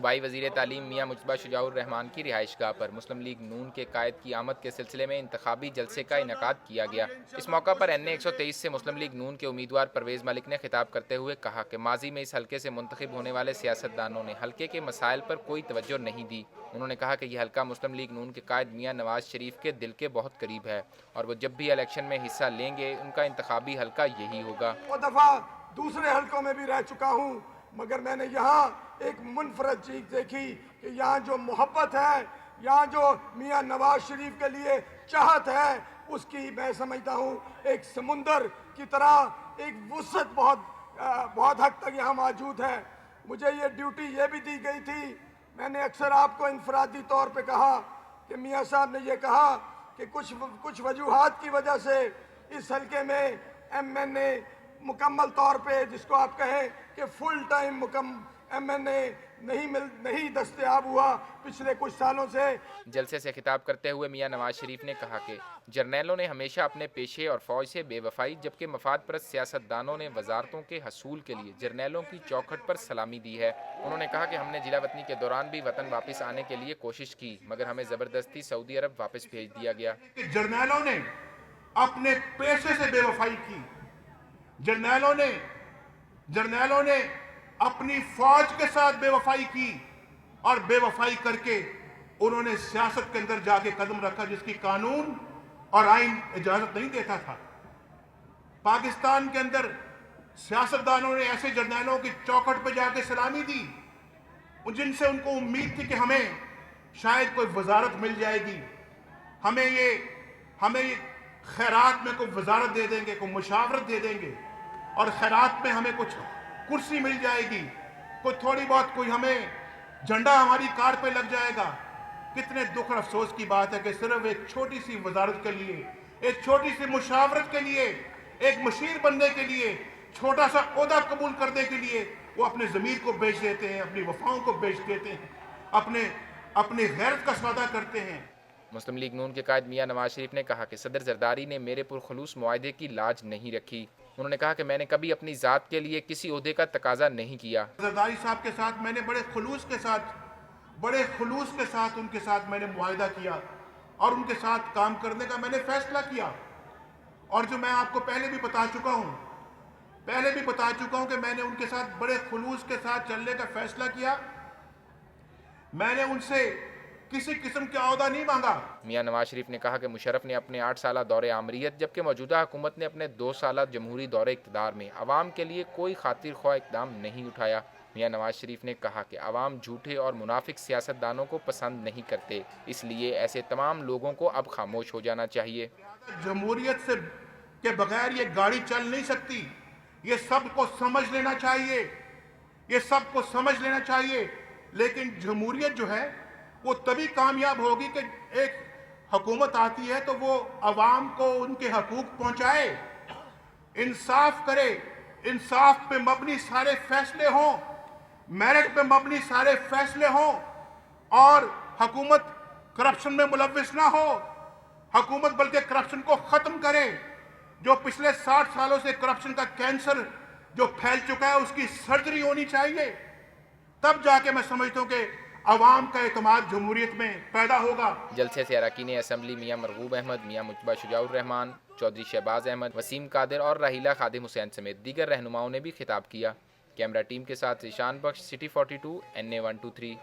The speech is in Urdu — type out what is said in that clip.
صوبائی وزیر تعلیم میاں مجتبیٰ شجاع الرحمان کی رہائش گاہ پر مسلم لیگ نون کے قائد کی آمد کے سلسلے میں انتخابی جلسے کا انعقاد کیا گیا۔ اس موقع پر این اے 123 سے مسلم لیگ نون کے امیدوار پرویز ملک نے خطاب کرتے ہوئے کہا کہ ماضی میں اس حلقے سے منتخب ہونے والے سیاستدانوں نے حلقے کے مسائل پر کوئی توجہ نہیں دی۔ انہوں نے کہا کہ یہ حلقہ مسلم لیگ نون کے قائد میاں نواز شریف کے دل کے بہت قریب ہے اور وہ جب بھی الیکشن میں حصہ لیں گے ان کا انتخابی حلقہ یہی ہوگا۔ وہ دفعہ دوسرے حلقوں میں بھی رہ چکا ہوں، مگر میں نے یہاں ایک منفرد چیز دیکھی کہ یہاں جو محبت ہے، یہاں جو میاں نواز شریف کے لیے چاہت ہے، اس کی میں سمجھتا ہوں ایک سمندر کی طرح ایک وسعت بہت حد تک یہاں موجود ہے۔ مجھے یہ ڈیوٹی یہ بھی دی گئی تھی، میں نے اکثر آپ کو انفرادی طور پہ کہا کہ میاں صاحب نے یہ کہا کہ کچھ وجوہات کی وجہ سے اس حلقے میں ایم این اے مکمل طور پہ، جس کو آپ کہیں کہ فل ٹائم ایم این اے نہیں دستیاب ہوا پچھلے کچھ سالوں سے۔ جلسے سے خطاب کرتے ہوئے میاں نواز شریف نے کہا کہ جرنیلوں نے ہمیشہ اپنے پیشے اور فوج سے بے وفائی، جبکہ مفاد پرست سیاستدانوں نے وزارتوں کے حصول کے لیے جرنیلوں کی چوکھٹ پر سلامی دی ہے۔ انہوں نے کہا کہ ہم نے ضلع وطنی کے دوران بھی وطن واپس آنے کے لیے کوشش کی، مگر ہمیں زبردستی سعودی عرب واپس بھیج دیا گیا۔ جرنیلوں نے اپنے پیشے سے بے وفائی کی، جرنیلوں نے اپنی فوج کے ساتھ بے وفائی کی، اور بے وفائی کر کے انہوں نے سیاست کے اندر جا کے قدم رکھا جس کی قانون اور آئین اجازت نہیں دیتا تھا۔ پاکستان کے اندر سیاستدانوں نے ایسے جرنیلوں کی چوکھٹ پہ جا کے سلامی دی جن سے ان کو امید تھی کہ ہمیں شاید کوئی وزارت مل جائے گی، ہمیں یہ خیرات میں کوئی وزارت دے دیں گے، کوئی مشاورت دے دیں گے، اور خیرات میں ہمیں کچھ کرسی مل جائے گی، کوئی تھوڑی بہت کوئی ہمیں جھنڈا ہماری کار پہ لگ جائے گا۔ کتنے دکھ اور افسوس کی بات ہے کہ صرف ایک چھوٹی سی وزارت کے لیے، ایک چھوٹی سی مشاورت کے لیے، ایک مشیر بننے کے لیے، چھوٹا سا عہدہ قبول کرنے کے لیے وہ اپنے ضمیر کو بیچ دیتے ہیں، اپنی وفاؤں کو بیچ دیتے ہیں، اپنی غیرت کا سودا کرتے ہیں۔ مسلم لیگ نون کے قائد میاں نواز شریف نے کہا کہ صدر زرداری نے میرے پرخلوص معاہدے کی لاج نہیں رکھی۔ انہوں نے کہا کہ میں نے کبھی اپنی ذات کے لیے کسی عہدے کا تقاضا نہیں کیا۔ زرداری صاحب کے ساتھ میں نے بڑے خلوص کے ساتھ ان کے ساتھ میں نے معاہدہ کیا اور ان کے ساتھ کام کرنے کا میں نے فیصلہ کیا، اور جو میں آپ کو پہلے بھی بتا چکا ہوں کہ میں نے ان کے ساتھ بڑے خلوص کے ساتھ چلنے کا فیصلہ کیا۔ میں نے ان سے کسی قسم کا عہدہ نہیں مانگا۔ میاں نواز شریف نے کہا کہ مشرف نے اپنے 8 سالہ دور آمریت، جبکہ موجودہ حکومت نے اپنے 2 سالہ جمہوری دور اقتدار میں عوام کے لیے کوئی خاطر خواہ اقدام نہیں اٹھایا۔ میاں نواز شریف نے کہا کہ عوام جھوٹے اور منافق سیاستدانوں کو پسند نہیں کرتے، اس لیے ایسے تمام لوگوں کو اب خاموش ہو جانا چاہیے۔ جمہوریت کے بغیر یہ گاڑی چل نہیں سکتی، یہ سب کو سمجھ لینا چاہیے، لیکن جمہوریت جو ہے وہ تبھی کامیاب ہوگی کہ ایک حکومت آتی ہے تو وہ عوام کو ان کے حقوق پہنچائے، انصاف کرے، انصاف پہ مبنی سارے فیصلے ہوں، میرٹ پہ مبنی سارے فیصلے ہوں، اور حکومت کرپشن میں ملوث نہ ہو، حکومت بلکہ کرپشن کو ختم کرے۔ جو پچھلے 60 سالوں سے کرپشن کا کینسر جو پھیل چکا ہے اس کی سرجری ہونی چاہیے، تب جا کے میں سمجھتا ہوں کہ عوام کا اعتماد جمہوریت میں پیدا ہوگا۔ جلسے سے اراکین اسمبلی میاں مرغوب احمد، میاں مجتبیٰ شجاع الرحمان، چودھری شہباز احمد، وسیم قادر اور راحیلہ خادم حسین سمیت دیگر رہنماؤں نے بھی خطاب کیا۔ کیمرہ ٹیم کے ساتھ ذیشان بخش، سٹی 42، NA 123۔